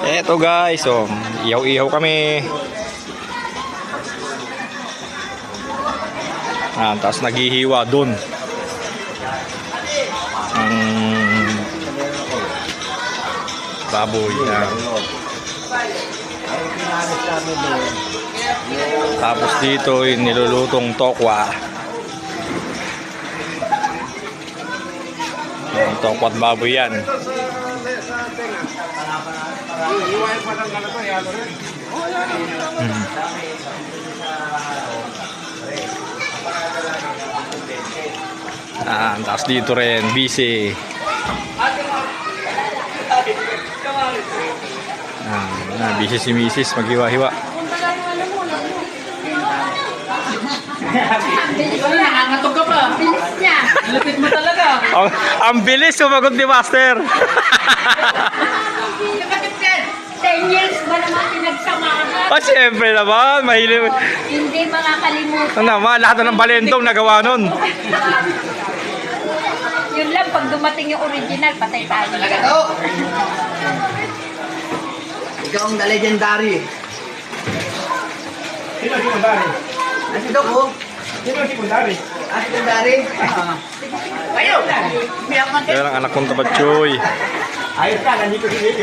Eto guys, oh, ihaw-ihaw kami. Tapos naghihiwa dun. Ang baboy. Tapos dito yung nilulutong tokwa. Tokwa at baboy yan. Tapos dito rin, busy. Busy si Mrs. Maghiwa-hiwa. Nangangatog ka pa. Bilis niya. Lupit mo talaga. Ang bilis sumagot ni Master. 10 years ba naman pinagsamahan? Siyempre naman, mahilig. Hindi makakalimutan. Ano naman, lahat ng balentong nagawa nun. Yun lang, pag dumating yung original, patay tayo. Talaga to! Ikaw ang the legendary. Sino si Kundari? Si Doc, oh. Sino si Kundari? Si Kundari. Ayaw! Yan ang anak kong tabatchoy. Ayos ka, nandito si Nicky.